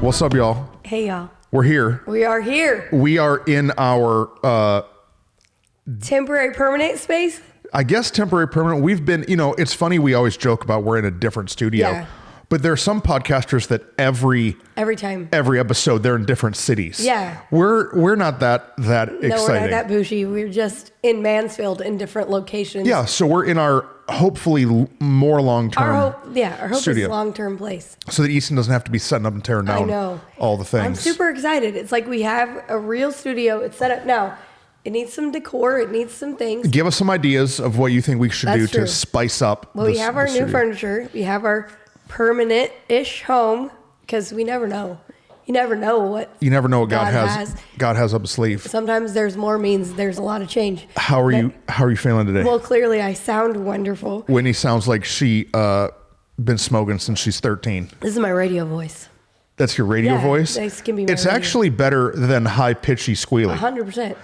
What's up, y'all? Hey, y'all. We're here. We are here. We are in our, Temporary permanent space? I guess temporary permanent. We've been, it's funny. We always joke about we're in a different studio. Yeah. But there are some podcasters that every time, every episode, they're in different cities. Yeah. We're not that exciting. No, we're not that bougie. We're just in Mansfield in different locations. Yeah. So we're in our hopefully more long-term Our hope studio. is long-term place. So that Easton doesn't have to be setting up and tearing down I know. all the things. I'm super excited. It's like we have a real studio. It's set up now. It needs some decor. It needs some things. Give us some ideas of what you think we should That's do true. to spice up. Well, we have our new furniture. We have our permanent-ish home because we never know. You never know what. You never know what God has up his sleeve. Sometimes there's more means there's a lot of change. How are you feeling today? Well, clearly I sound wonderful. Whitney sounds like she been smoking since she's 13. This is my radio voice. That's your radio voice? This can be my it's radio. actually better than high pitchy squealy. 100%.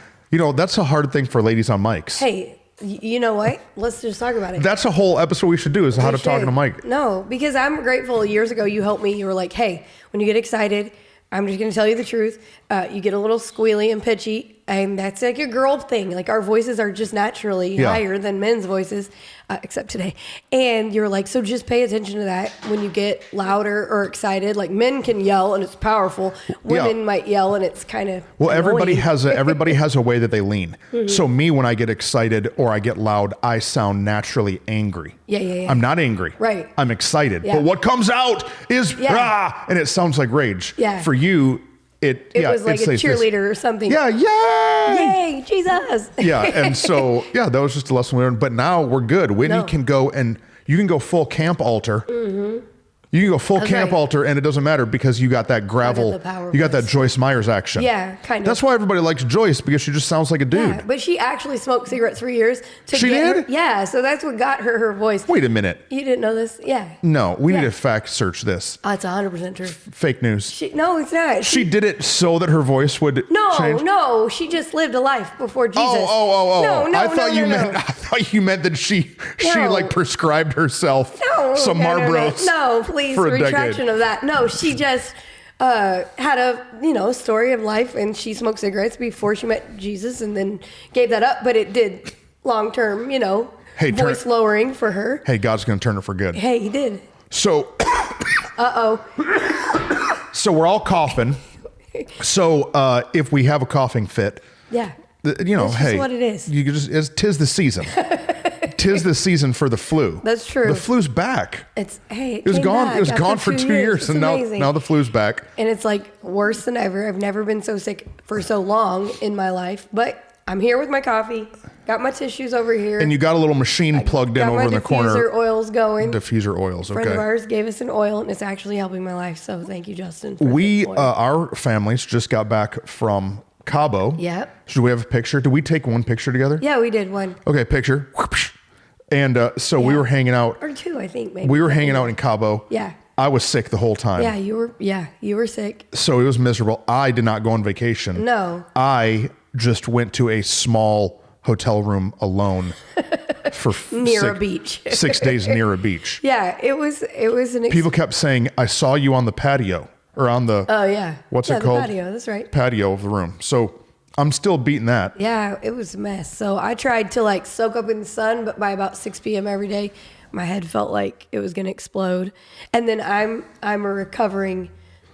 That's a hard thing for ladies on mics. Hey, you know what? Let's just talk about it. That's a whole episode we should do is how to talk on a mic. No, because I'm grateful. Years ago, you helped me. You were like, hey, when you get excited, I'm just going to tell you the truth. You get a little squealy and pitchy, and that's like a girl thing. Like our voices are just naturally higher than men's voices, except today. And you're like, so just pay attention to that when you get louder or excited. Like men can yell and it's powerful. Women might yell and it's kind of everybody has a way that they lean. Mm-hmm. So me, when I get excited or I get loud, I sound naturally angry. Yeah. I'm not angry. Right. I'm excited. Yeah. But what comes out is rah, and it sounds like rage. Yeah. For you, it was like a cheerleader or something. Yeah, yay! Yay, Jesus! Yeah, and so that was just a lesson we learned. But now we're good. Whitney can go and you can go full camp altar. Mm-hmm. You can go full camp altar, and it doesn't matter because you got that gravel. You got that Joyce Myers action. Yeah, kind of. That's why everybody likes Joyce, because she just sounds like a dude. Yeah, but she actually smoked cigarettes for years. She did? So that's what got her voice. Wait a minute. You didn't know this? Yeah. No, we need to fact search this. It's 100% true. Fake news. No, it's not. She did it so that her voice would change? No. She just lived a life before Jesus. Oh. No. I thought you meant that she like prescribed herself some Marlboros. No, please, for a retraction decade. of that. No, she just had a story of life, and she smoked cigarettes before she met Jesus, and then gave that up. But it did long term, voice lowering for her. Hey, God's gonna turn it for good. Hey, he did. So, so we're all coughing. So if we have a coughing fit, it's just what it is. You tis the season. Tis the season for the flu. That's true. The flu's back. It was gone. Back. It was gone for 2 years, and now the flu's back. And it's like worse than ever. I've never been so sick for so long in my life, but I'm here with my coffee. Got my tissues over here. And you got a little machine plugged in over in the corner. Diffuser oils going. Diffuser oils. Okay. A friend of ours gave us an oil, and it's actually helping my life. So thank you, Justin. Our families just got back from Cabo. Yep. Should we have a picture? Did we take one picture together? Yeah, we did one. Okay, picture. And we were hanging out. Or two, I think, maybe. We were hanging out in Cabo. Yeah. I was sick the whole time. Yeah, you were sick. So it was miserable. I did not go on vacation. No. I just went to a small hotel room alone for near a beach. 6 days near a beach. Yeah, it was an people kept saying, I saw you on the patio or on the what's it called? Patio, that's right. Patio of the room. So I'm still beating that. Yeah, it was a mess. So I tried to soak up in the sun, but by about 6 p.m. every day, my head felt like it was going to explode. And then I'm a recovering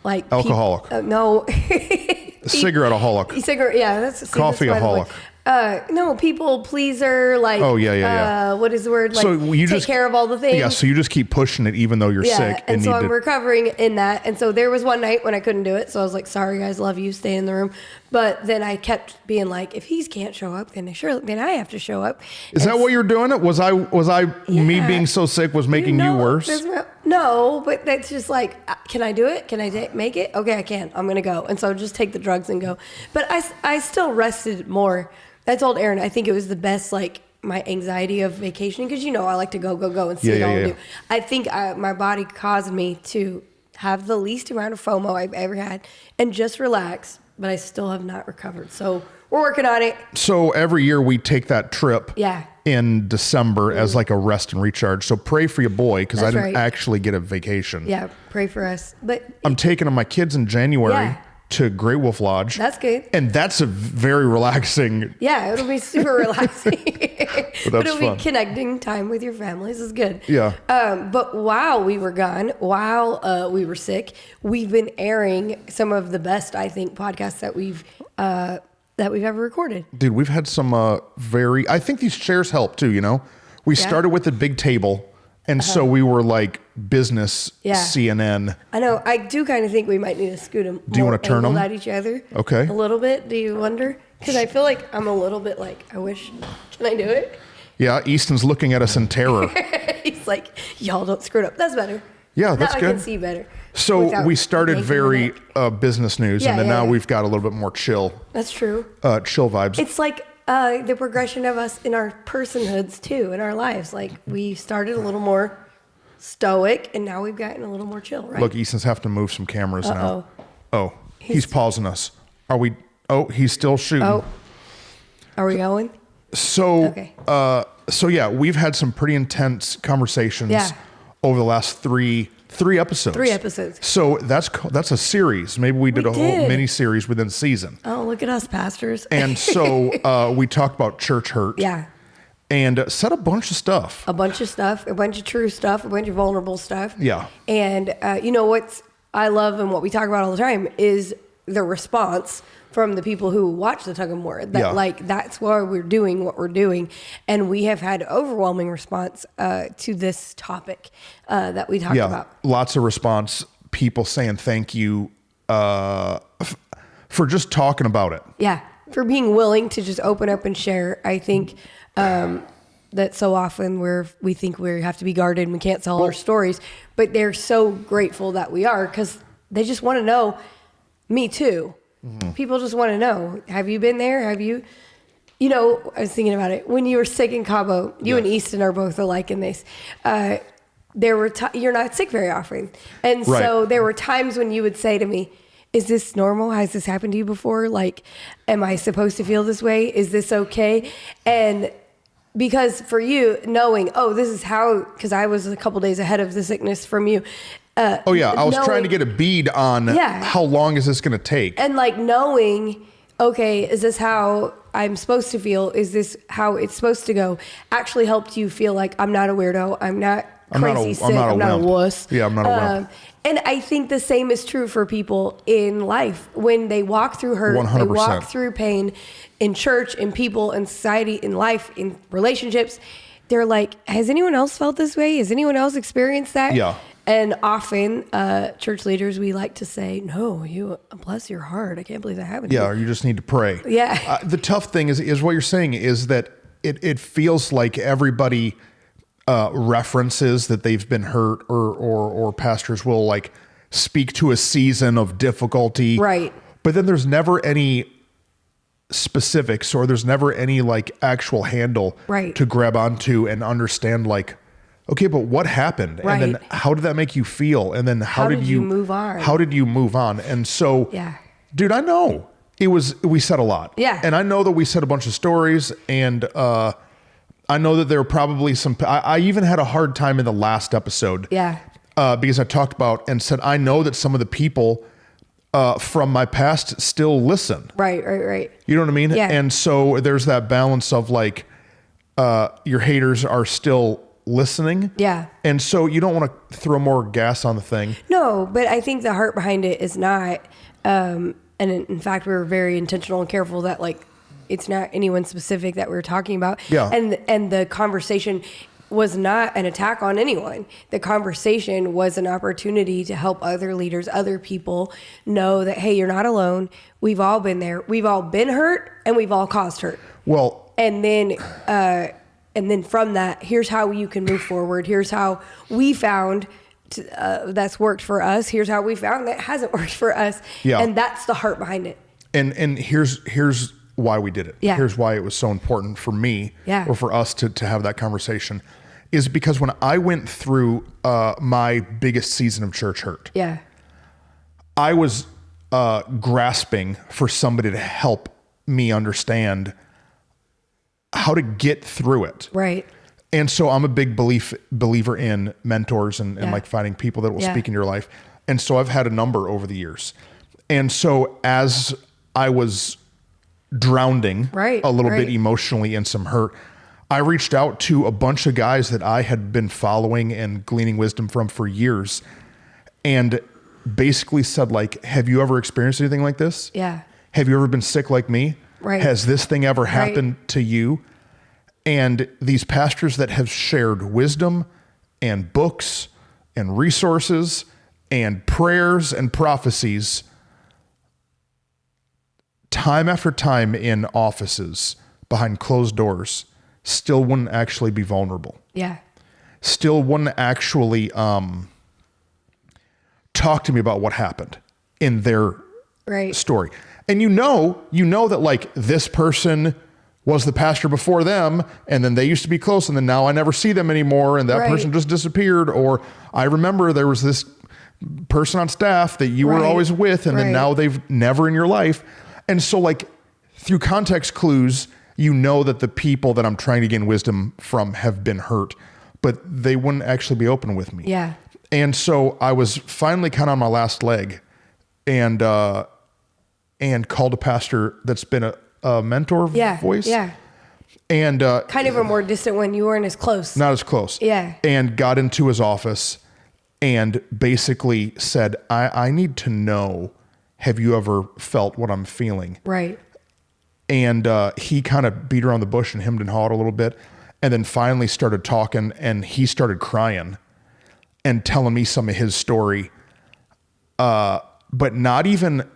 alcoholic. No. Cigarette-aholic. That's coffee-aholic. No, people pleaser. What is the word? So you take care of all the things. Yeah. So you just keep pushing it even though you're sick. And so I'm recovering in that. And so there was one night when I couldn't do it. So I was like, sorry guys, love you, stay in the room. But then I kept being like, if he can't show up, then I have to show up. Is that what you're doing? Was I me being so sick was making you worse? No, but that's just like, can I do it? Can I make it? Okay, I can. I'm going to go. And so just take the drugs and go. But I still rested more. I told Aaron, I think it was the best, my anxiety of vacationing, because I like to go and see it all new. I think my body caused me to have the least amount of FOMO I've ever had and just relax, but I still have not recovered. So we're working on it. So every year we take that trip Yeah. in December as like a rest and recharge. So pray for your boy, because I That's didn't right. actually get a vacation. Yeah, pray for us. But I'm taking my kids in January Yeah. to Great Wolf Lodge. that's good. And that's a very relaxing. Yeah, it'll be super relaxing. But it'll fun. be connecting time with your families is good. Yeah. But while we were gone, while we were sick, we've been airing some of the best, I think, podcasts that we've ever recorded. Dude, we've had some I think these chairs help too, you know? We started with the big table, and so we were like business Yeah. CNN. I know. I do kind of think we might need to scoot them. Do you wanna turn 'em? at each other? Okay. A little bit. Do you wonder? Because I feel like I'm a little bit like, I wish. Can I do it? Yeah, Easton's looking at us in terror. He's like, y'all don't screw it up. That's better. Yeah, that's now good. I can see better. So without we started making very the neck. business news, Yeah, and then yeah, now yeah. we've got a little bit more chill That's true. vibes. It's like the progression of us in our personhoods too, in our lives. Like we started a little more stoic, and now we've gotten a little more chill, right? Look, Easton's have to move some cameras now. Uh-oh. Oh, he's pausing us. Are we? Oh, he's still shooting. Oh, are we going? So, Okay. so yeah, we've had some pretty intense conversations Yeah. over the last three episodes. 3 episodes. So that's a series. Maybe we did a whole did. mini series within season. Oh, look at us, pastors. And so we talked about church hurt. Yeah. And said a bunch of stuff. A bunch of stuff, a bunch of true stuff, a bunch of vulnerable stuff. Yeah. And you know what I love and what we talk about all the time is the response from the people who watch the Tug of War. That Yeah. like that's why we're doing what we're doing, and we have had overwhelming response to this topic that we talked Yeah. about. Lots of response. People saying thank you for just talking about it. Yeah, for being willing to just open up and share. I think that so often we think we have to be guarded and we can't tell our stories, but they're so grateful that we are because they just want to know. Me too. Mm-hmm. People just want to know. Have you been there? Have you? You know, I was thinking about it when you were sick in Cabo. You and Easton are both alike in this. There were you're not sick very often, and so there were times when you would say to me, is this normal? Has this happened to you before? Like, am I supposed to feel this way? Is this okay? And because for you, knowing, oh, this is how, because I was a couple days ahead of the sickness from you. Oh yeah, I was trying to get a bead on how long is this going to take? And like knowing, okay, is this how I'm supposed to feel? Is this how it's supposed to go? Actually helped you feel like I'm not a weirdo. I'm not crazy sick. I'm not a wuss. Yeah, I'm not a wimp. And I think the same is true for people in life. When they walk through hurt, 100%. they walk through pain in church, in people, in society, in life, in relationships. They're like, has anyone else felt this way? Has anyone else experienced that? Yeah. And often, church leaders, we like to say, no, you, bless your heart. I can't believe that happened to you. Yeah, or you just need to pray. Yeah. The tough thing is what you're saying is that it feels like everybody references that they've been hurt, or pastors will like speak to a season of difficulty. Right. But then there's never any specifics, or there's never any like actual handle to grab onto and understand like, okay, but what happened? Right. And then how did that make you feel? And then how did you move on? How did you move on? And so, dude, I know we said a lot. Yeah. And I know that we said a bunch of stories, and I know that there were probably some, I even had a hard time in the last episode. Yeah. Because I talked about and said, I know that some of the people from my past still listen. Right. You know what I mean? Yeah. And so there's that balance of like, your haters are still listening. Yeah. And so you don't want to throw more gas on the thing. No, but I think the heart behind it is not, and in fact, we were very intentional and careful that like, it's not anyone specific that we were talking about. Yeah. And the conversation was not an attack on anyone. The conversation was an opportunity to help other leaders, other people know that, hey, you're not alone. We've all been there. We've all been hurt, and we've all caused hurt. Well, and then from that, here's how you can move forward. Here's how we found that's worked for us. Here's how we found that hasn't worked for us. Yeah. And that's the heart behind it. And here's why we did it. Yeah. Here's why it was so important for me, or for us to have that conversation, is because when I went through my biggest season of church hurt, Yeah. I was grasping for somebody to help me understand how to get through it. Right. And so I'm a big believer in mentors and like finding people that will speak in your life. And so I've had a number over the years. And so as I was drowning a little bit emotionally in some hurt, I reached out to a bunch of guys that I had been following and gleaning wisdom from for years, and basically said, like, have you ever experienced anything like this? Yeah. Have you ever been sick like me? Right. Has this thing ever happened to you? And these pastors that have shared wisdom and books and resources and prayers and prophecies time after time in offices behind closed doors still wouldn't actually be vulnerable. Yeah. Still wouldn't actually talk to me about what happened in their story. And you know that like this person was the pastor before them, and then they used to be close, and then now I never see them anymore, and that person just disappeared. Or I remember there was this person on staff that you were always with, and then now they've never in your life. And so like through context clues, you know that the people that I'm trying to gain wisdom from have been hurt, but they wouldn't actually be open with me. Yeah. And so I was finally kind of on my last leg, and called a pastor that's been a mentor voice. Yeah. And kind of a more distant one. You weren't as close. Not as close. Yeah. And got into his office and basically said, I need to know, have you ever felt what I'm feeling? Right. And he kind of beat around the bush and hemmed and hawed a little bit, and then finally started talking, and he started crying and telling me some of his story. But not even...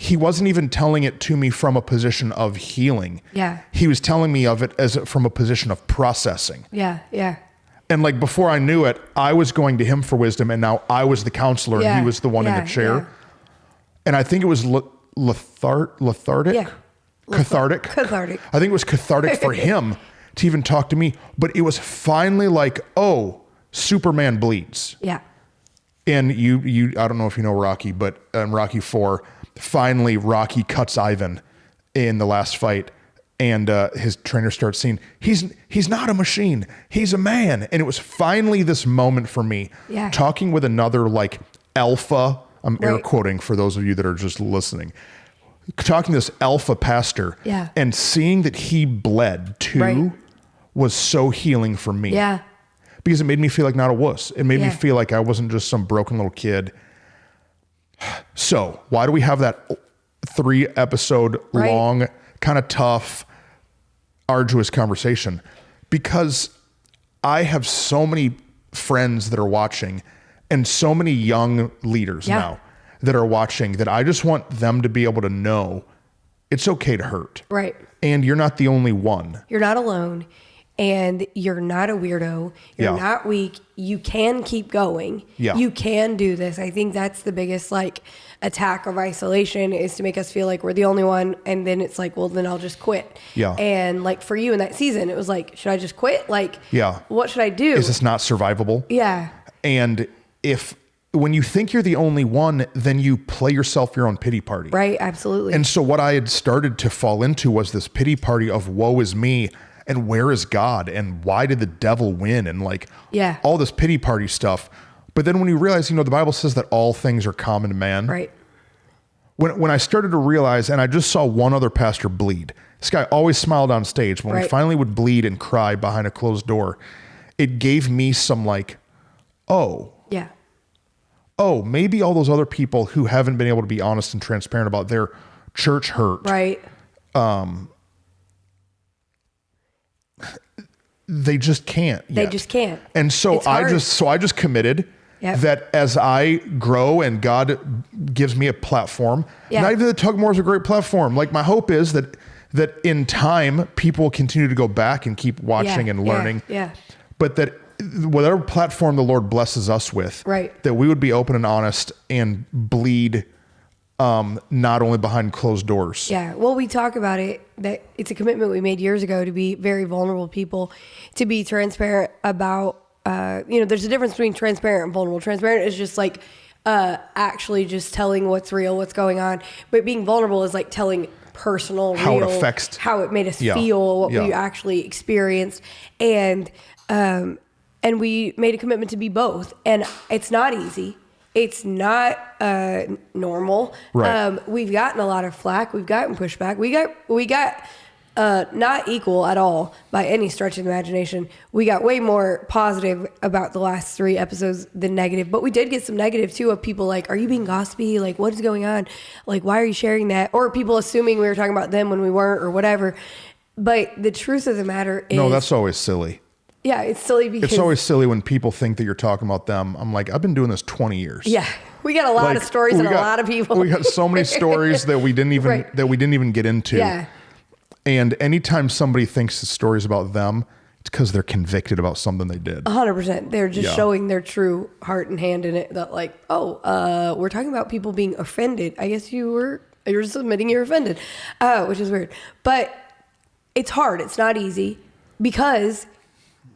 He wasn't even telling it to me from a position of healing. Yeah. He was telling me of it from a position of processing. Yeah, yeah. And like before I knew it, I was going to him for wisdom, and now I was the counselor, and he was the one in the chair. Yeah. And I think it was lethargic? Yeah. Cathartic. Cathartic. I think it was cathartic for him to even talk to me. But it was finally like, oh, Superman bleeds. Yeah. And you I don't know if you know Rocky, but in Rocky IV, finally Rocky cuts Ivan in the last fight, and his trainer starts saying, he's not a machine, he's a man. And it was finally this moment for me, talking with another like alpha, I'm air quoting for those of you that are just listening, talking to this alpha pastor, and seeing that he bled too was so healing for me. Yeah. Because it made me feel like not a wuss. It made me feel like I wasn't just some broken little kid. So why do we have that 3 episode long, kind of tough, arduous conversation? Because I have so many friends that are watching, and so many young leaders now that are watching, that I just want them to be able to know it's okay to hurt. Right. And you're not the only one. You're not alone. And you're not a weirdo. You're not weak. You can keep going. Yeah. You can do this. I think that's the biggest like attack of isolation, is to make us feel like we're the only one. And then it's like, well, then I'll just quit. Yeah. And like for you in that season, it was like, should I just quit? Like, what should I do? Is this not survivable? Yeah. And when you think you're the only one, then you play yourself your own pity party. Right. Absolutely. And so what I had started to fall into was this pity party of woe is me. And where is God? And why did the devil win? And like all this pity party stuff. But then when you realize, the Bible says that all things are common to man. Right. When I started to realize, and I just saw one other pastor bleed. This guy always smiled on stage. When we finally would bleed and cry behind a closed door, it gave me some like, oh, maybe all those other people who haven't been able to be honest and transparent about their church hurt. Right. They just can't yet. They just can't. And so I just committed that as I grow and God gives me a platform, not even the Tugmore is a great platform. Like my hope is that in time, people will continue to go back and keep watching and learning. Yeah. But that whatever platform the Lord blesses us with, that we would be open and honest and bleed, not only behind closed doors. Yeah. Well, we talk about it, that it's a commitment we made years ago to be very vulnerable people, to be transparent about, there's a difference between transparent and vulnerable. Transparent is just like, actually just telling what's real, what's going on. But being vulnerable is like telling personal, how real, it affects, how it made us feel, what we actually experienced. And we made a commitment to be both. And it's not easy. It's not normal. Right. We've gotten a lot of flack. We've gotten pushback. We got not equal at all by any stretch of the imagination. We got way more positive about the last 3 episodes than negative, but we did get some negative too of people like, are you being gossipy? Like, what is going on? Like, why are you sharing that? Or people assuming we were talking about them when we weren't or whatever. But the truth of the matter is... No, that's always silly. Yeah, it's silly because... It's always silly when people think that you're talking about them. I'm like, I've been doing this 20 years. Yeah. We got a lot of stories and a lot of people. We got so many stories that we didn't even that we didn't even get into. Yeah. And anytime somebody thinks the story's about them, it's because they're convicted about something they did. 100%. They're just showing their true heart and hand in it. That like, we're talking about people being offended. I guess you're just admitting you're offended, which is weird. But it's hard. It's not easy because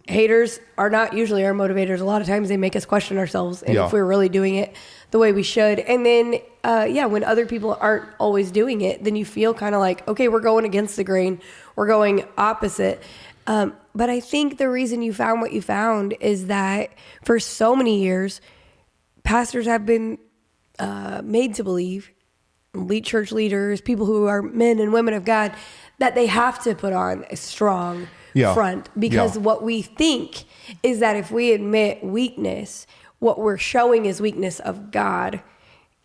haters are not usually our motivators. A lot of times they make us question ourselves and if we're really doing it the way we should. And then, when other people aren't always doing it, then you feel kind of like, okay, we're going against the grain. We're going opposite. But I think the reason you found what you found is that for so many years, pastors have been made to believe, lead church leaders, people who are men and women of God, that they have to put on a strong front because what we think is that if we admit weakness, what we're showing is weakness of God,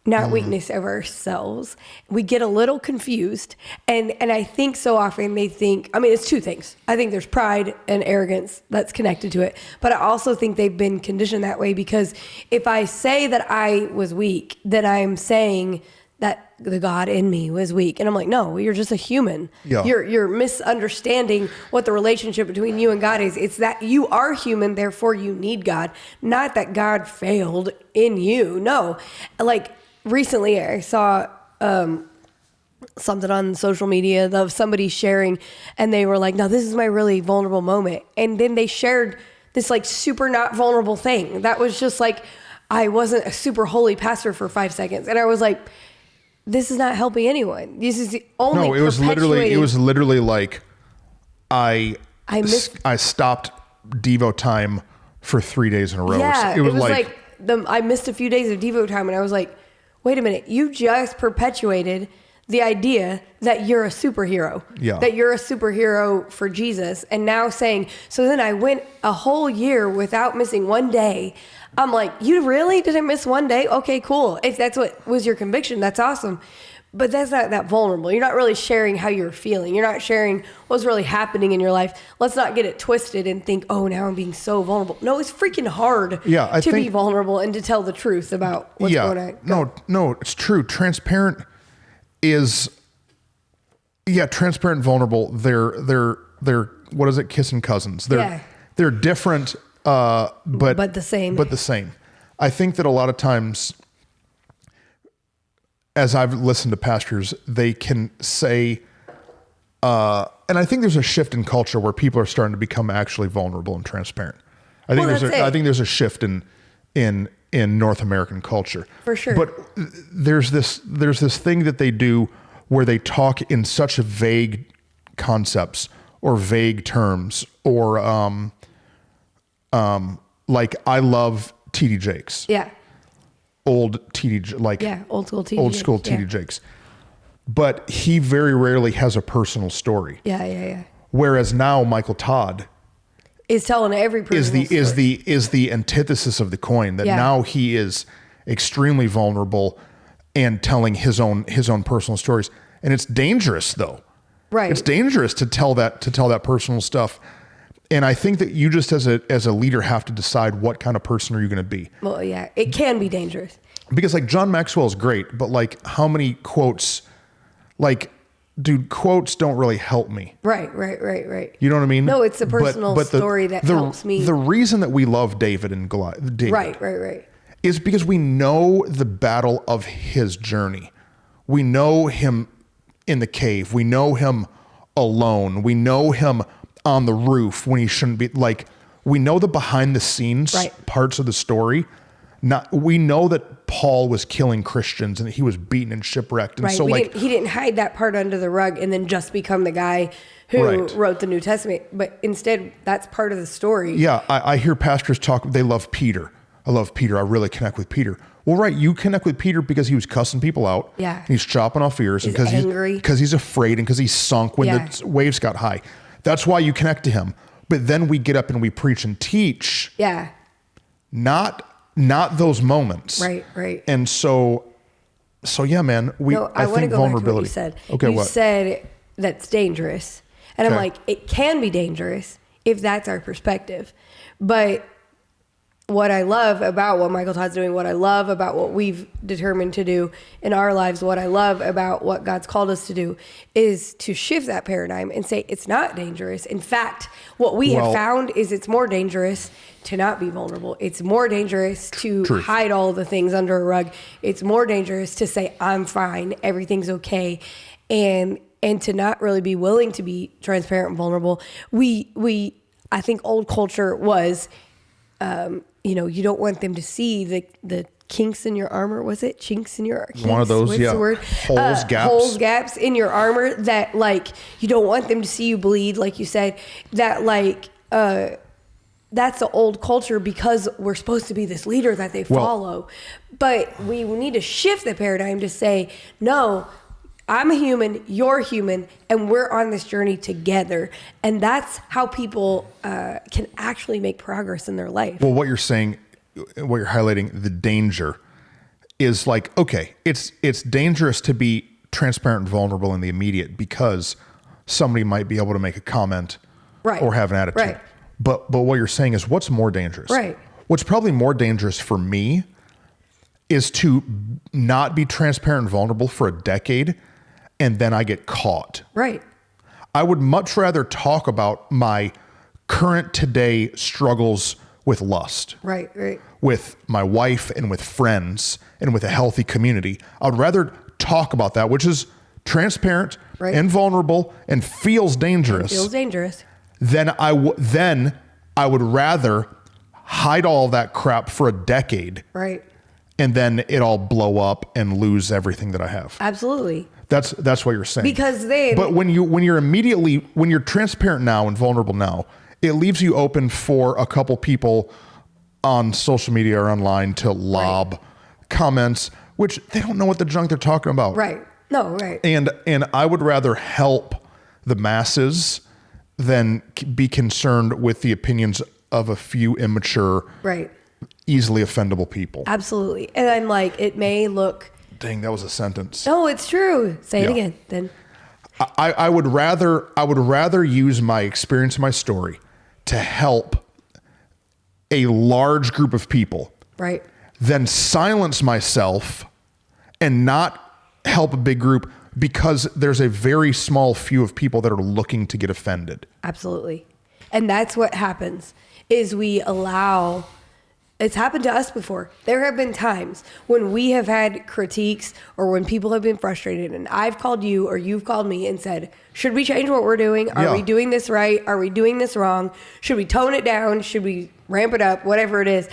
not weakness of ourselves. We get a little confused. And I think so often they think, I mean, it's 2 things. I think there's pride and arrogance that's connected to it. But I also think they've been conditioned that way because if I say that I was weak, then I'm saying that the God in me was weak. And I'm like, no, you're just a human. Yeah. You're misunderstanding what the relationship between you and God is. It's that you are human, therefore you need God. Not that God failed in you. No. Like recently I saw something on social media of somebody sharing and they were like, no, this is my really vulnerable moment. And then they shared this like super not vulnerable thing. That was just like, I wasn't a super holy pastor for 5 seconds. And I was like, this is not helping anyone. This is the only. No, it was literally like I stopped Devo time for 3 days in a row. Yeah, it was like I missed a few days of Devo time, and I was like, wait a minute, you just perpetuated the idea that you're a superhero. Yeah. That you're a superhero for Jesus, and now saying so. Then I went a whole year without missing one day. I'm like, you really didn't miss one day? Okay, cool. If that's what was your conviction, that's awesome. But that's not that vulnerable. You're not really sharing how you're feeling. You're not sharing what's really happening in your life. Let's not get it twisted and think, oh, now I'm being so vulnerable. No, it's freaking hard to be vulnerable and to tell the truth about what's going on. No, it's true. Transparent is, transparent and vulnerable. They're what is it? Kissing cousins. They're different. But the same. I think that a lot of times, as I've listened to pastors, they can say, and I think there's a shift in culture where people are starting to become actually vulnerable and transparent. I think there's a shift in North American culture for sure. But there's this thing that they do where they talk in such vague concepts or vague terms or like I love TD Jakes. Yeah. Old TD, like old school TD. Old school TD Jakes. But he very rarely has a personal story. Yeah. Whereas now Michael Todd is telling every personal story. is the antithesis of the coin. That now he is extremely vulnerable and telling his own personal stories. And it's dangerous though. Right. It's dangerous to tell that personal stuff. And I think that you just as a leader have to decide what kind of person are you going to be. Well, yeah, it can be dangerous. Because like John Maxwell is great, but like how many quotes, like, dude, quotes don't really help me. Right. You know what I mean? No, it's a personal story that helps me. The reason that we love David and Goliath, right, is because we know the battle of his journey. We know him in the cave. We know him alone. We know him on the roof when he shouldn't be. Like, we know the behind the scenes parts of the story, we know that Paul was killing Christians and he was beaten and shipwrecked. And right. so He didn't hide that part under the rug and then just become the guy who wrote the New Testament. But instead, that's part of the story. Yeah. I hear pastors talk, they love Peter. I love Peter. I really connect with Peter. Well, right. You connect with Peter because he was cussing people out. Yeah. And he's chopping off ears. He's because angry. Because he's afraid and because he's sunk when the waves got high. That's why you connect to him. But then we get up and we preach and teach. Yeah. Not those moments. Right. And so yeah, man, I think vulnerability. You said. Okay, you said that's dangerous. And I'm like, it can be dangerous if that's our perspective. But what I love about what Michael Todd's doing, what I love about what we've determined to do in our lives, what I love about what God's called us to do is to shift that paradigm and say it's not dangerous. In fact, what we have found is it's more dangerous to not be vulnerable. It's more dangerous to hide all the things under a rug. It's more dangerous to say, I'm fine, everything's okay. And to not really be willing to be transparent and vulnerable. I think old culture was, you don't want them to see the kinks in your armor. Was it chinks in your kinks? One of those, What's the word? Holes, gaps in your armor that you don't want them to see you bleed, like you said. That that's the old culture because we're supposed to be this leader that they follow. But we need to shift the paradigm to say, no, I'm a human, you're human, and we're on this journey together. And that's how people can actually make progress in their life. Well, what you're saying, what you're highlighting, the danger is okay, it's dangerous to be transparent and vulnerable in the immediate because somebody might be able to make a comment or have an attitude. Right. But what you're saying is what's more dangerous? Right. What's probably more dangerous for me is to not be transparent and vulnerable for a decade and then I get caught. Right. I would much rather talk about my current today struggles with lust. Right. With my wife and with friends and with a healthy community. I would rather talk about that, which is transparent and vulnerable and feels dangerous. Then I would rather hide all that crap for a decade. Right. And then it all blow up and lose everything that I have. Absolutely. That's what you're saying. Because then, but when you're transparent now and vulnerable now, it leaves you open for a couple people on social media or online to lob comments, which they don't know what the junk they're talking about. Right. No, right. And I would rather help the masses than be concerned with the opinions of a few immature, easily offendable people. Absolutely. And I'm like, it may look... Dang, that was a sentence. No, it's true. Say it again, then. I would rather use my experience and my story to help a large group of people than silence myself and not help a big group because there's a very small few of people that are looking to get offended. Absolutely. And that's what happens is we allow... It's happened to us before. There have been times when we have had critiques or when people have been frustrated and I've called you or you've called me and said, should we change what we're doing? Are we doing this right? Are we doing this wrong? Should we tone it down? Should we ramp it up? Whatever it is.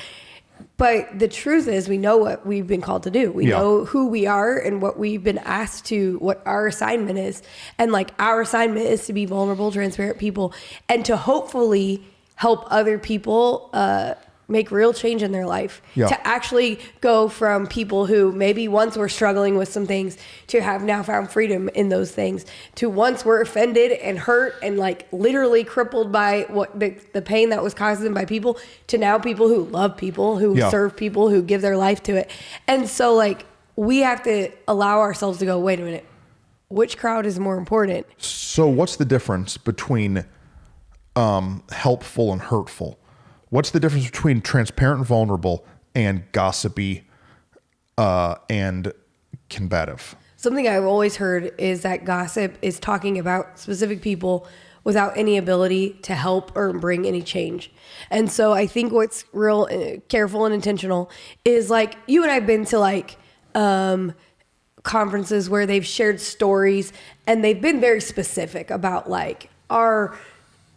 But the truth is we know what we've been called to do. We know who we are and what we've been asked to, what our assignment is. And our assignment is to be vulnerable, transparent people and to hopefully help other people, make real change in their life, to actually go from people who maybe once were struggling with some things to have now found freedom in those things, to once were offended and hurt and literally crippled by what the pain that was caused them by people, to now people who love people, who serve people, who give their life to it. And so we have to allow ourselves to go, wait a minute, which crowd is more important? So what's the difference between helpful and hurtful? What's the difference between transparent and vulnerable and gossipy and combative? Something I've always heard is that gossip is talking about specific people without any ability to help or bring any change. And so I think what's real careful and intentional is you and I have been to conferences where they've shared stories and they've been very specific about our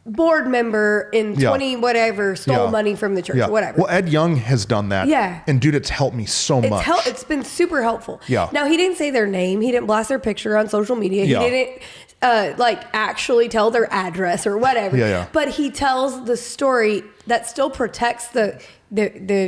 board member in 20 whatever stole money from the church or whatever. Well, Ed Young has done that. Yeah. And dude, it's helped me so much. It's been super helpful. Yeah. Now, he didn't say their name. He didn't blast their picture on social media. He didn't actually tell their address or whatever. Yeah. But he tells the story that still protects the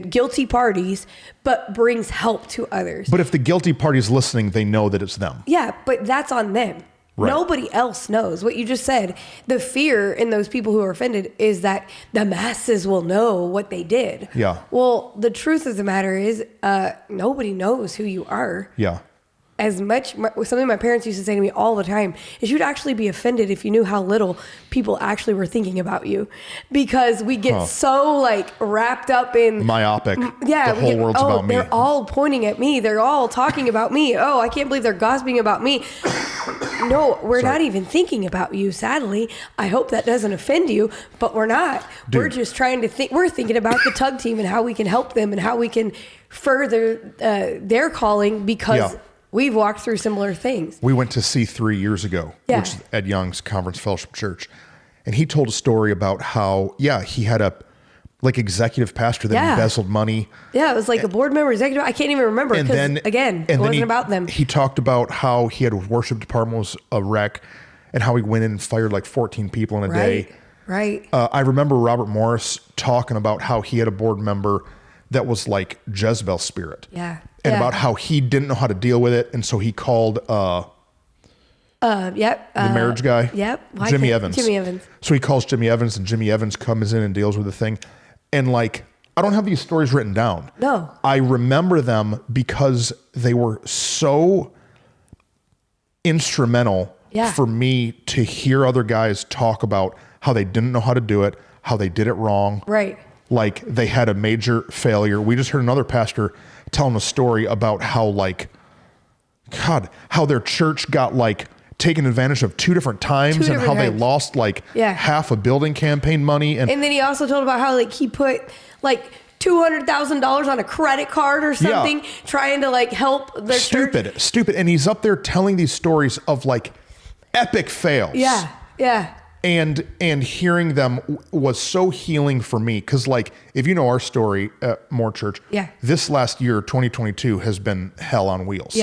guilty parties, but brings help to others. But if the guilty party's listening, they know that it's them. Yeah, but that's on them. Right. Nobody else knows. What you just said, the fear in those people who are offended is that the masses will know what they did. Yeah. Well, the truth of the matter is nobody knows who you are. Yeah. Something my parents used to say to me all the time is you'd actually be offended if you knew how little people actually were thinking about you, because we get so like wrapped up in myopic. Yeah. The whole world's about me. They're all pointing at me. They're all talking about me. Oh, I can't believe they're gossiping about me. No, we're not even thinking about you. Sadly, I hope that doesn't offend you, but we're not. Dude. We're just trying to think. We're thinking about the tug team and how we can help them and how we can further their calling, because we've walked through similar things. We went to C3 years ago, which is Ed Young's Conference Fellowship Church. And he told a story about how, he had a executive pastor that embezzled money. Yeah, it was like a board member, executive. I can't even remember, because again, it wasn't about them. He talked about how he had a worship department was a wreck, and how he went in and fired like 14 people in a day. Right. I remember Robert Morris talking about how he had a board member that was like Jezebel spirit. Yeah. And about how he didn't know how to deal with it. And so he called the marriage guy. Jimmy Evans. So he calls Jimmy Evans, and Jimmy Evans comes in and deals with the thing. And like, I don't have these stories written down. No. I remember them because they were so instrumental for me to hear other guys talk about how they didn't know how to do it, how they did it wrong. Right. Like they had a major failure. We just heard another pastor telling a story about how how their church got taken advantage of 2 different times, and how they lost half a building campaign money. And then he also told about how he put $200,000 on a credit card or something, trying to help their church. Stupid. And he's up there telling these stories of epic fails. Yeah. And hearing them was so healing for me, because if you know our story at Moore Church, this last year 2022 has been hell on wheels.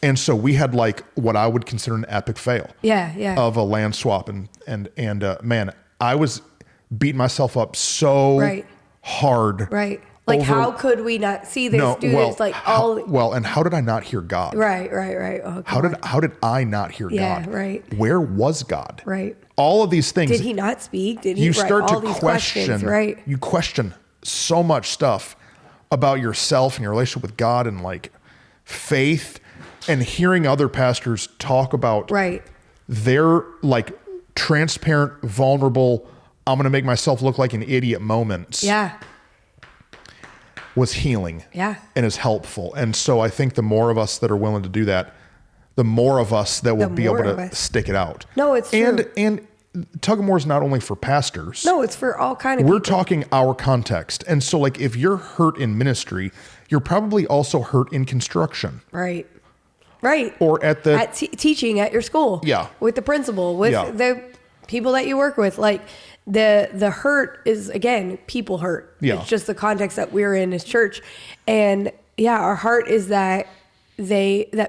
And so we had what I would consider an epic fail of a land swap, and man, I was beating myself up so hard. How could we not see this dude? And how did I not hear God? Right. Oh, how did I not hear God? Where was God? Right. All of these things. Did he not speak? Did he? You start all to these question. Questions, right. You question so much stuff about yourself and your relationship with God, and faith, and hearing other pastors talk about their transparent, vulnerable, I'm going to make myself look like an idiot moments. Was healing. And is helpful. And so I think the more of us that are willing to do that, the more of us that will be able to stick it out. No, it's true. And Tug of War is not only for pastors. No, it's for all kind of We're people. talking our context. And so if you're hurt in ministry, you're probably also hurt in construction. Right. Or at teaching at your school. With the principal, with the people that you work with. The hurt is, again, people hurt. It's just the context that we're in as church. And our heart is that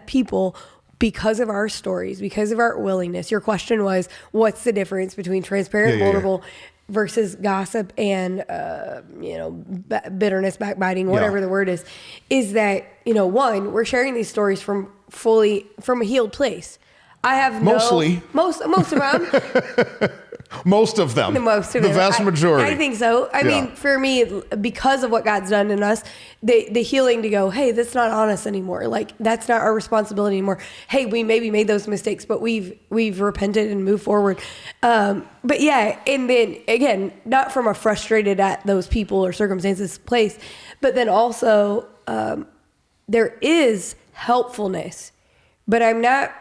people, because of our stories, because of our willingness, your question was, what's the difference between transparent, vulnerable versus gossip and, bitterness, backbiting, whatever the word is that, one, we're sharing these stories from a healed place. I have most of them. Most of them. The vast majority. I think so. I mean, for me, because of what God's done in us, the healing to go, hey, that's not on us anymore. That's not our responsibility anymore. Hey, we maybe made those mistakes, but we've repented and moved forward. And then again, not from a frustrated at those people or circumstances place, but then also there is helpfulness, but I'm not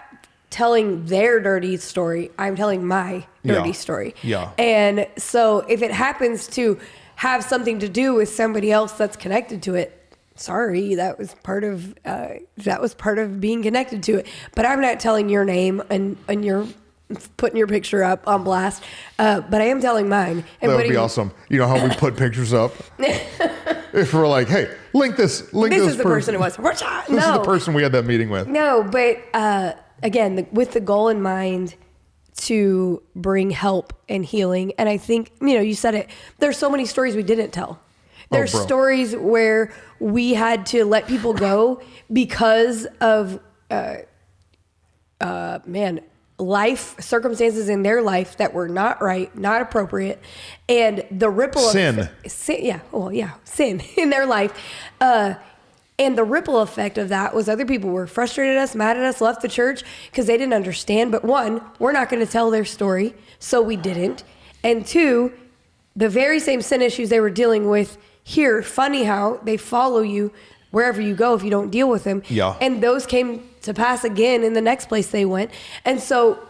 telling their dirty story. I'm telling my dirty story. And so if it happens to have something to do with somebody else that's connected to it, sorry, that was part of being connected to it. But I'm not telling your name and your putting your picture up on blast. But I am telling mine. And that would be awesome. You know how we put pictures up? If we're like, hey, link this is the person it was. This is the person we had that meeting with. No, but again, with the goal in mind to bring help and healing. And I think, you said it, there's so many stories we didn't tell. There's stories where we had to let people go because of, life circumstances in their life that were not right, not appropriate. And the ripple sin in their life. And the ripple effect of that was other people were frustrated at us, mad at us, left the church because they didn't understand. But one, we're not going to tell their story, so we didn't. And two, the very same sin issues they were dealing with here, funny how they follow you wherever you go if you don't deal with them. Yeah. And those came to pass again in the next place they went. And so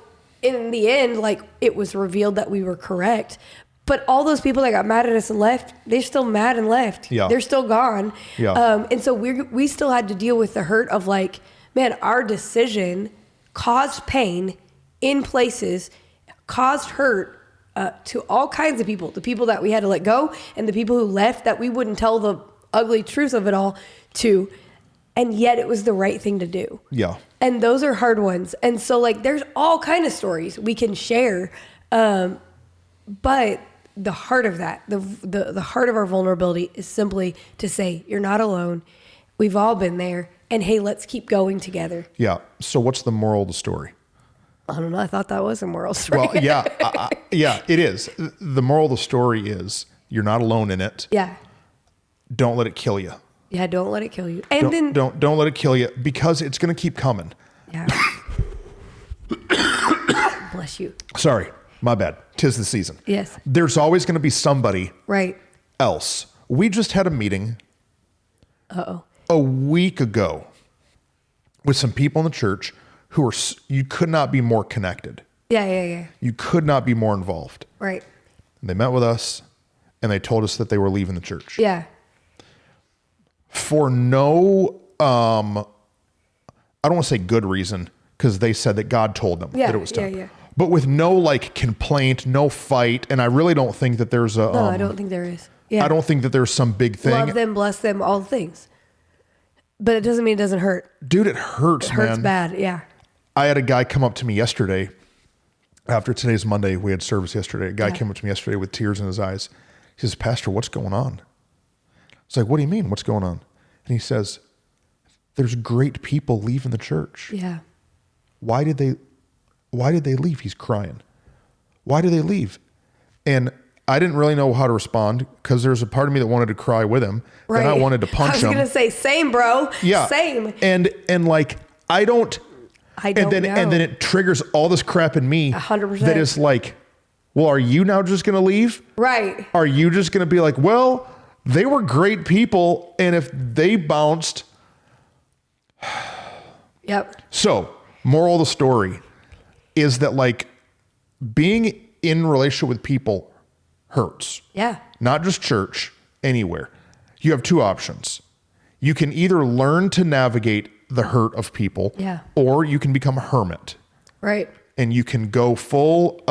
in the end, like, it was revealed that we were correct. But all those people that got mad at us and left, they're still mad and left. Yeah. They're still gone. Yeah. And so we still had to deal with the hurt of like, man, our decision caused pain in places, caused hurt to all kinds of people. The people that we had to let go and the people who left that we wouldn't tell the ugly truth of it all to. And yet it was the right thing to do. Yeah. And those are hard ones. And so like there's all kind of stories we can share. But the heart of that, the heart of our vulnerability is simply to say, you're not alone. We've all been there. And hey, let's keep going together. Yeah. So what's the moral of the story? I don't know. I thought that was a moral story. Well, yeah. Yeah, it is. The moral of the story is you're not alone in it. Yeah. Don't let it kill you. Yeah, don't let it kill you. And don't let it kill you because it's going to keep coming. Yeah. Bless you. Sorry. My bad. 'Tis the season. Yes. There's always going to be somebody right else. We just had a meeting a week ago with some people in the church who are, you could not be more connected. Yeah. You could not be more involved. Right. And they met with us and they told us that they were leaving the church. Yeah. For no, I don't want to say good reason because they said that God told them that it was time. Yeah. But with no like complaint, no fight. And I really don't think that there's a... No, I don't think there is. Yeah. I don't think that there's some big thing. Love them, bless them, all the things. But it doesn't mean it doesn't hurt. Dude, it hurts, man. It hurts bad, yeah. I had a guy come up to me yesterday. After today's Monday, we had service yesterday. A guy came up to me yesterday with tears in his eyes. He says, Pastor, what's going on? It's like, what do you mean? What's going on? And he says, there's great people leaving the church. Yeah. Why did they leave? He's crying. Why did they leave? And I didn't really know how to respond because there's a part of me that wanted to cry with him. Right. And I wanted to punch him. I was going to say, same, bro. Yeah. Same. And like, I don't know. And then it triggers all this crap in me 100%. That is like, well, are you now just going to leave? Right. Are you just going to be like, well, they were great people. And if they bounced. Yep. So moral of the story is that like being in relationship with people hurts. Yeah. Not just church, anywhere. You have two options. You can either learn to navigate the hurt of people, or you can become a hermit. Right. And you can go full,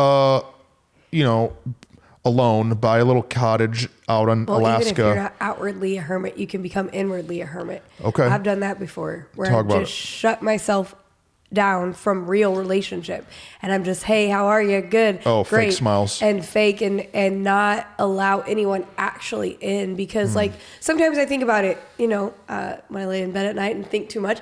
alone, buy a little cottage out on Alaska. Even if you're not outwardly a hermit, you can become inwardly a hermit. Okay. I've done that before, where I just shut myself down from real relationship, and I'm just, hey, how are you? Good. Oh, great. fake smiles. And fake and not allow anyone actually in, because like sometimes I think about it, when I lay in bed at night and think too much.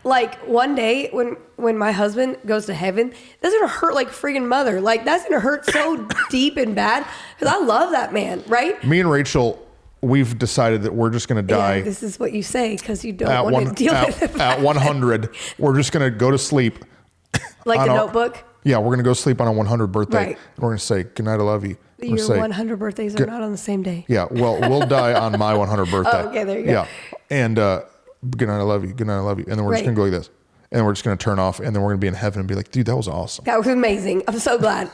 Like one day when my husband goes to heaven, that's gonna hurt like freaking mother. Like that's gonna hurt so deep and bad because I love that man, right? Me and Rachel, we've decided that we're just going to die. Yeah, this is what you say because you don't want to deal with it. At 100, we're just going to go to sleep. Like the Notebook? Yeah, we're going to go sleep on our 100th birthday. Right. And we're going to say, good night, I love you. Your 100 birthdays are not on the same day. Yeah, well, we'll die on my 100th birthday. Oh, okay, there you go. Yeah, and good night, I love you. Good night, I love you. And then we're just going to go like this. And we're just going to turn off, and then we're going to be in heaven and be like, dude, that was awesome. That was amazing. I'm so glad.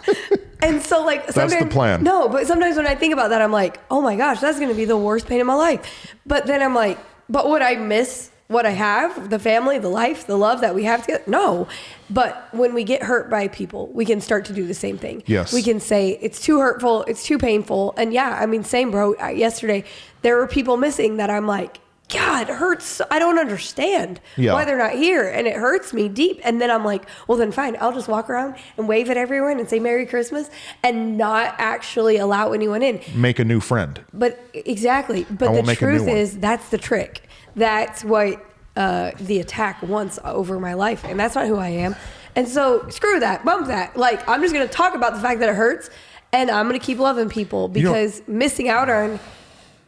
And so like sometimes, that's the plan. No, but sometimes when I think about that, I'm like, oh my gosh, that's going to be the worst pain in my life. But then I'm like, but would I miss what I have, the family, the life, the love that we have together. No. But when we get hurt by people, we can start to do the same thing. Yes. We can say it's too hurtful, it's too painful. And yeah, I mean, same, bro. Yesterday, there were people missing that I'm like, God, it hurts. I don't understand why they're not here. And it hurts me deep. And then I'm like, well, then fine. I'll just walk around and wave at everyone and say Merry Christmas and not actually allow anyone in. Make a new friend. But exactly. But the truth is, that's the trick. That's what the attack wants over my life. And that's not who I am. And so screw that. Bump that. Like, I'm just going to talk about the fact that it hurts. And I'm going to keep loving people because missing out on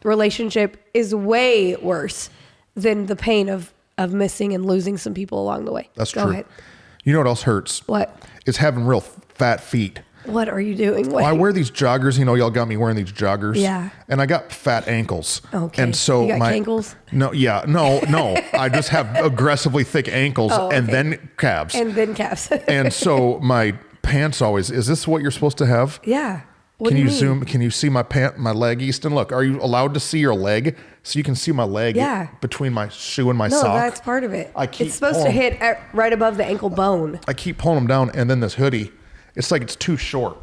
relationship is way worse than the pain of missing and losing some people along the way. That's true. Go ahead. You know what else hurts? What? It's having real fat feet. What are you doing? Well, I wear these joggers. You know, y'all got me wearing these joggers. Yeah. And I got fat ankles. Okay. And so you got ankles? No. I just have aggressively thick ankles and then calves. And then calves. And so my pants always. Is this what you're supposed to have? Yeah. What do you zoom? Can you see my leg, Easton? Look, are you allowed to see your leg? So you can see my leg between my shoe and my sock. No, that's part of it. It's supposed to hit right above the ankle bone. I keep pulling them down, and then this hoodie, it's like it's too short.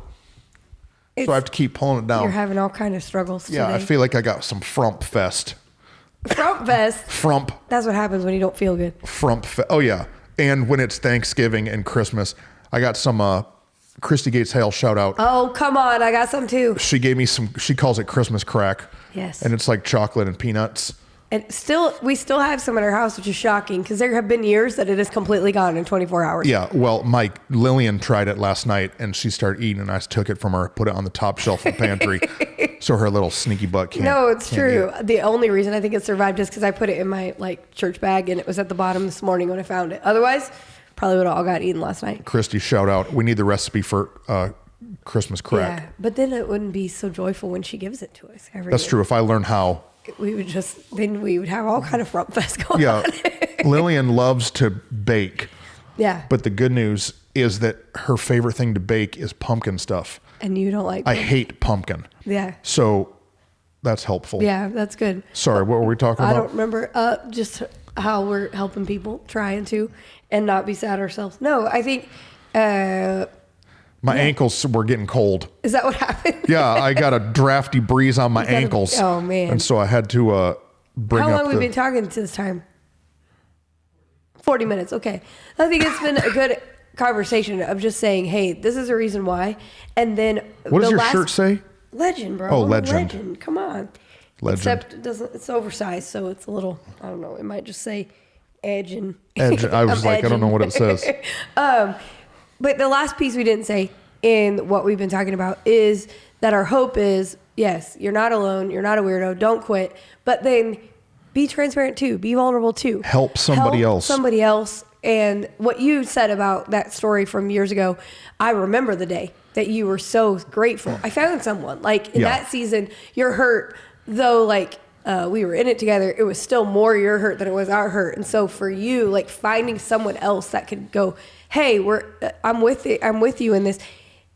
So I have to keep pulling it down. You're having all kind of struggles today. Yeah, I feel like I got some frump fest. Frump fest? Frump. That's what happens when you don't feel good. Frump fest. Oh, yeah. And when it's Thanksgiving and Christmas, I got some Christy Gates Hale shout out. Oh, come on. I got some too. She gave me some, she calls it Christmas crack. Yes. And it's like chocolate and peanuts. And we still have some in our house, which is shocking because there have been years that it is completely gone in 24 hours. Yeah. Well, Lillian tried it last night and she started eating and I took it from her, put it on the top shelf of the pantry. So her little sneaky butt can't. No, it's true. The only reason I think it survived is because I put it in my church bag and it was at the bottom this morning when I found it. Otherwise, probably would have all got eaten last night. Christy, shout out. We need the recipe for Christmas crack. Yeah, but then it wouldn't be so joyful when she gives it to us every That's year. true. If I learn how. We would have all kind of frump fest going on. Lillian loves to bake. Yeah. But the good news is that her favorite thing to bake is pumpkin stuff. And you don't like I hate pumpkin. Yeah. So that's helpful. Yeah, that's good. Sorry, what were we talking about? I don't remember. Just how we're helping people, trying to, and not be sad ourselves. No, I think... my ankles were getting cold. Is that what happened? Yeah, I got a drafty breeze on my ankles. Oh, man. And so I had to bring up How long have we been talking to this time? 40 minutes. Okay. I think it's been a good conversation of just saying, hey, this is a reason why. And then what does your shirt say? Legend, bro. Oh, legend. Legend. Come on. Legend. Except it's oversized, so it's a little, I don't know, it might just say edge and edge. I was like, I don't know what it says. But the last piece we didn't say in what we've been talking about is that our hope is, yes, you're not alone. You're not a weirdo. Don't quit. But then be transparent too. Be vulnerable too. Help somebody else. Somebody else. And what you said about that story from years ago, I remember the day that you were so grateful. I found someone. Like in that season, you're hurt, though we were in it together, it was still more your hurt than it was our hurt. And so for you, like finding someone else that could go, hey, I'm with you in this.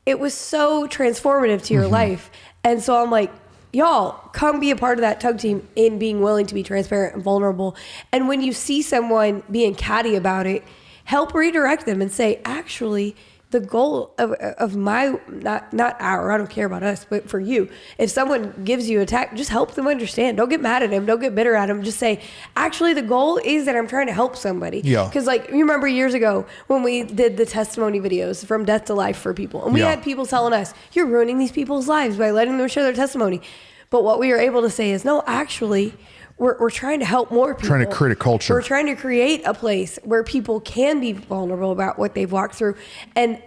It was so transformative to your life. And so I'm like, y'all, come be a part of that tug team in being willing to be transparent and vulnerable. And when you see someone being catty about it, help redirect them and say, actually, the goal of my, not our, I don't care about us, but for you, if someone gives you attack, just help them understand. Don't get mad at him. Don't get bitter at him. Just say, actually, the goal is that I'm trying to help somebody. Yeah. Because you remember years ago when we did the testimony videos from death to life for people, and we had people telling us, you're ruining these people's lives by letting them share their testimony. But what we were able to say is, no, actually, we're trying to help more people. Trying to create a culture. We're trying to create a place where people can be vulnerable about what they've walked through and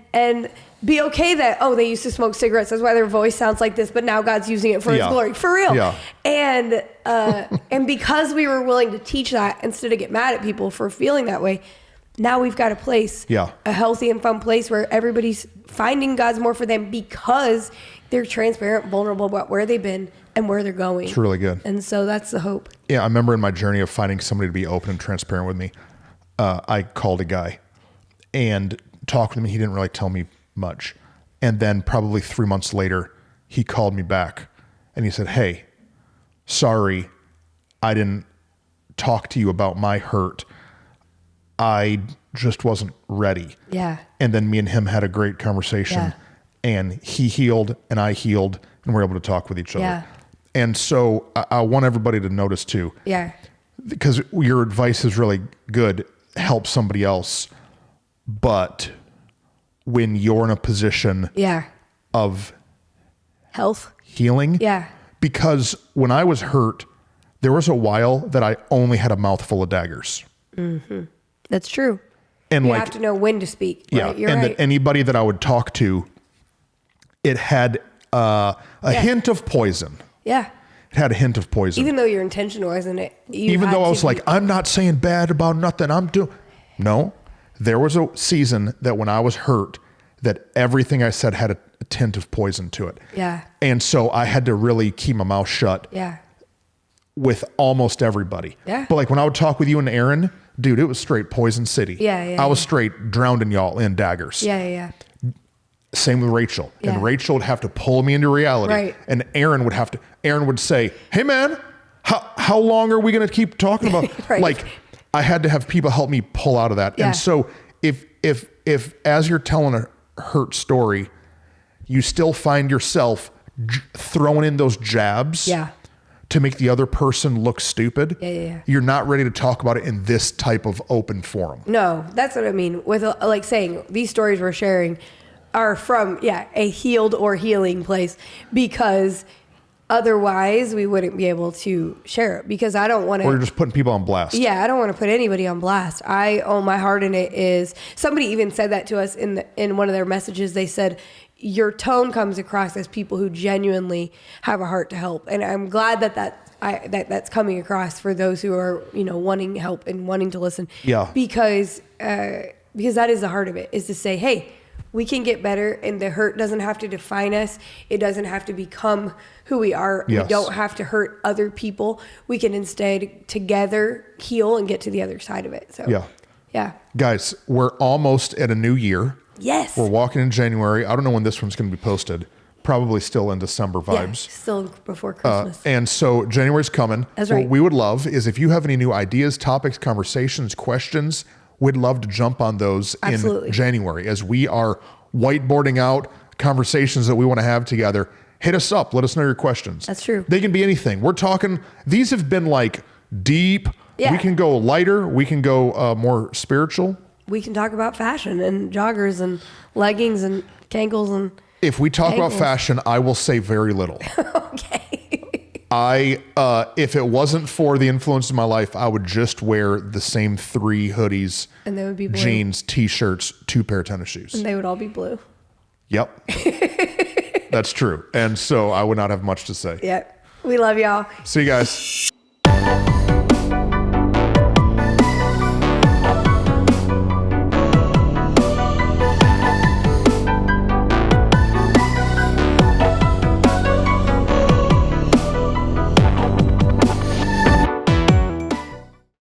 be okay that, they used to smoke cigarettes. That's why their voice sounds like this, but now God's using it for his glory. For real. Yeah. And because we were willing to teach that instead of get mad at people for feeling that way, now we've got a place, a healthy and fun place where everybody's finding God's more for them because they're transparent, vulnerable about where they've been and where they're going. It's really good. And so that's the hope. Yeah, I remember in my journey of finding somebody to be open and transparent with me, I called a guy and talked with him. He didn't really tell me much. And then probably 3 months later, he called me back and he said, hey, sorry, I didn't talk to you about my hurt, I just wasn't ready. Yeah. And then me and him had a great conversation, and he healed and I healed, and we're able to talk with each other. Yeah. And so I want everybody to notice too. Yeah. Because your advice is really good, help somebody else. But when you're in a position of health, healing. Yeah. Because when I was hurt, there was a while that I only had a mouthful of daggers. Mm-hmm. That's true. And you have to know when to speak. Yeah. Right? You're and right. that anybody that I would talk to, it had a hint of poison. Yeah. It had a hint of poison. Even though your intention wasn't it. Even though I was like, I'm not saying bad about nothing. I'm doing. No, there was a season that when I was hurt, that everything I said had a tint of poison to it. Yeah. And so I had to really keep my mouth shut. Yeah. With almost everybody. Yeah. But like when I would talk with you and Aaron, dude, it was straight Poison City. Yeah. I was straight drowning y'all in daggers. Yeah. Same with Rachel. Yeah. And Rachel would have to pull me into reality. Right. And Aaron would say, hey man, how long are we going to keep talking about? Right. Like I had to have people help me pull out of that. Yeah. And so if as you're telling a hurt story, you still find yourself throwing in those jabs. Yeah. To make the other person look stupid. Yeah. You're not ready to talk about it in this type of open forum. No, that's what I mean. With like saying these stories we're sharing are from, a healed or healing place, because otherwise we wouldn't be able to share it, because I don't want to. Or you're just putting people on blast. Yeah, I don't want to put anybody on blast. I own my heart in it. Is somebody even said that to us in one of their messages. They said, your tone comes across as people who genuinely have a heart to help. And I'm glad that's coming across for those who are, wanting help and wanting to listen. Yeah. Because that is the heart of it, is to say, hey, we can get better, and the hurt doesn't have to define us. It doesn't have to become who we are. Yes. We don't have to hurt other people. We can instead together heal and get to the other side of it. So yeah. Guys, we're almost at a new year. Yes. We're walking in January. I don't know when this one's going to be posted. Probably still in December vibes. Yeah, still before Christmas. And so January's coming. That's right. What we would love is if you have any new ideas, topics, conversations, questions, we'd love to jump on those in January as we are whiteboarding out conversations that we want to have together. Hit us up. Let us know your questions. That's true. They can be anything. We're talking, these have been like deep. Yeah. We can go lighter. We can go more spiritual. We can talk about fashion and joggers and leggings and cankles and. If we talk about fashion, I will say very little. Okay. If it wasn't for the influence of my life, I would just wear the same 3 hoodies, and they would be blue. Jeans, t-shirts, 2 pair of tennis shoes. And they would all be blue. Yep. That's true. And so I would not have much to say. Yeah. We love y'all. See you guys.